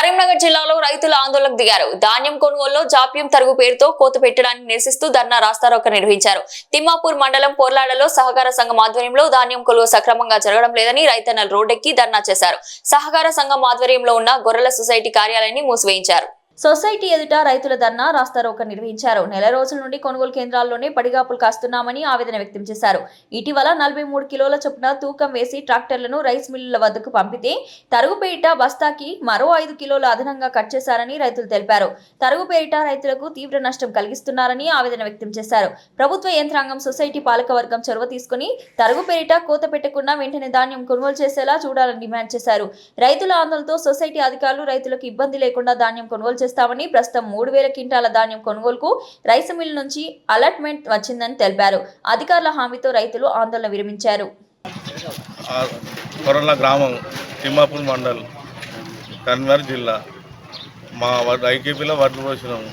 కరీంనగర్ జిల్లాలో రైతులు ఆందోళనకు దిగారు. ధాన్యం కొనుగోలులో జాప్యం తరుగు పేరుతో కోత పెట్టడాన్ని నిరసిస్తూ ధర్నా రాస్తారోకో నిర్వహించారు. తిమ్మాపూర్ మండలం పోర్లాడలో సహకార సంఘం ఆధ్వర్యంలో ధాన్యం కొలువు సక్రమంగా జరగడం లేదని రైతన్నలు రోడ్డెక్కి ధర్నా చేశారు. సహకార సంఘం ఆధ్వర్యంలో ఉన్న గొర్రెల సొసైటీ కార్యాలయాన్ని మూసివేయించారు. సొసైటీ ఎదుట రైతుల ధర్నా రాస్తారోకో నిర్వహించారు. నెల రోజుల నుండి కొనుగోలు కేంద్రాల్లోనే పడిగాపులు కాస్తున్నామని ఆవేదన వ్యక్తం చేశారు. ఇటీవల 43 కిలోల చొప్పున తూకం వేసి ట్రాక్టర్లను రైస్ మిల్లుల వద్దకు పంపితే తరుగుపేరిట బస్తాకి మరో 5 కిలోలు అదనంగా కట్ చేశారని రైతులు తెలిపారు. తరుగుపేరిట రైతులకు తీవ్ర నష్టం కలిగిస్తున్నారని ఆవేదన వ్యక్తం చేశారు. ప్రభుత్వ యంత్రాంగం సొసైటీ పాలకవర్గం చొరవ తీసుకుని తరుగుపేరిట కోత పెట్టకుండా వెంటనే ధాన్యం కొనుగోలు చేసేలా చూడాలని డిమాండ్ చేశారు. రైతుల ఆందోళనతో సొసైటీ అధికారులు రైతులకు ఇబ్బంది లేకుండా ధాన్యం కొనుగోలు చేస్తామని, ప్రస్తుతం 3000 క్వింటాల ధాన్యం కొనుగోలుకు రైస్ మిల్ నుంచి అలాట్మెంట్ వచ్చిందని తెలిపారు. అధికారుల హామీతో రైతులు ఆందోళన విరమించారు. కొరల గ్రామం తిమ్మాపూర్ మండల్ కరీంనగర్ జిల్లా మా ఐకేపీలో వడ్లు పోసినాము.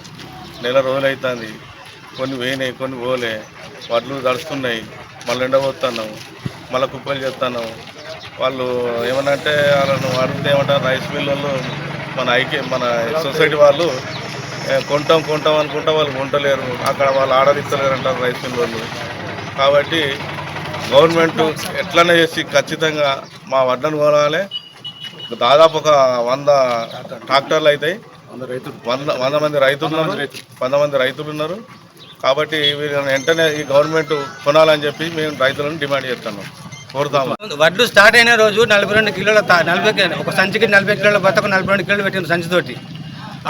నెల రోజులు అవుతుంది. కొన్ని పోయినాయి, కొన్ని పోలే. వడ్లు దడుస్తున్నాయి. మళ్ళీ ఎండబోతున్నాము, మళ్ళీ కుప్పలు చేస్తున్నాము. వాళ్ళు ఏమనంటే వాళ్ళను అడిగితే ఏమంటారు, రైస్ మిల్లు మన సొసైటీ వాళ్ళు కొంటాం అనుకుంటా వాళ్ళు కొంటలేరు. అక్కడ వాళ్ళు ఆర్డర్ ఇస్తలేరు అంటారు రైస్ మిల్ వాళ్ళు. కాబట్టి గవర్నమెంట్ ఎట్లనే చేసి ఖచ్చితంగా మా వడ్లను కొనాలి. దాదాపు ఒక 100 ట్రాక్టర్లు అవుతాయి. 100 మంది రైతులు ఉన్నారు. కాబట్టి వీళ్ళని వెంటనే ఈ గవర్నమెంట్ కొనాలని చెప్పి మేము రైతులను డిమాండ్ చేస్తున్నాం, కోరుతాము. వడ్లు స్టార్ట్ అయిన రోజు 42 కిలోల ఒక సంచికి 40 కిలోల బతకు 42 కిలోలు పెట్టిన సంచితోటి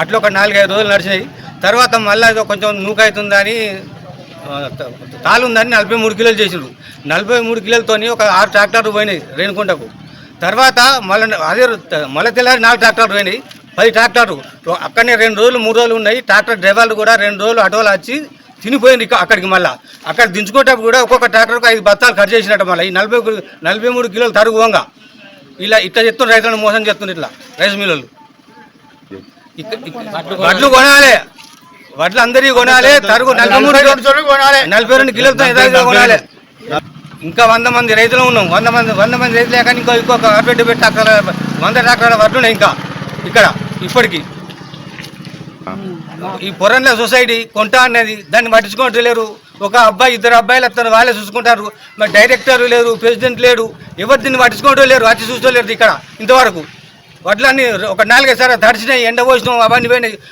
అట్లా ఒక 4-5 రోజులు నడిచినాయి. తర్వాత మళ్ళీ అది కొంచెం నూకైతుందని తాలు ఉందని 43 కిలోలు చేసినారు. 43 కిలోలతో ఒక 6 ట్రాక్టర్లు పోయినాయి రేణుకుంటకు. తర్వాత మళ్ళీ తెల్లారి 4 ట్రాక్టర్లు పోయినాయి, 10 ట్రాక్టర్లు అక్కడనే 2 రోజులు 3 రోజులు ఉన్నాయి. ట్రాక్టర్ డ్రైవర్లు కూడా 2 రోజులు అటోలు వచ్చి తినిపోయింది. అక్కడికి మళ్ళీ అక్కడ దించుకుంటప్పుడు కూడా ఒక్కొక్క ట్రాక్టర్కి 5 బత్తాలు కట్ చేసినట్టు. మళ్ళీ ఈ 43 కిలోలు తరుగు వంగా ఇట్లా చెప్తున్నారు. రైతులను మోసం చేస్తున్నారు ఇట్లా రైస్ మిల్లులు. వడ్లు కొనాలి, వడ్లు అందరికీ కొనాలి. తరుగు 42 కిలోలతో కొనాలి. ఇంకా 100 మంది రైతులు ఉన్నాం. 100 మంది రైతులే కానీ ఇంకొక 40 ట్రాక్టర్ల 100 ట్రాక్టర్ల వడ్లు ఉన్నాయి ఇంకా ఇక్కడ ఇప్పటికీ. ఈ పొరంల సొసైటీ కొంటా అనేది దాన్ని పట్టించుకోవట్లేరు. ఒక అబ్బాయి 2 అబ్బాయిలు వస్తారు, వాళ్ళే చూసుకుంటారు. మరి డైరెక్టర్ లేరు, ప్రెసిడెంట్ లేడు, ఎవరు దీన్ని పట్టించుకోవడం లేరు, వచ్చి చూసుకోలేరు ఇక్కడ ఇంతవరకు. వడ్లన్నీ ఒక 4-5 సార్లు తడిచినాయి, ఎండ పోసినాం, అవన్నీ పోయినాయి.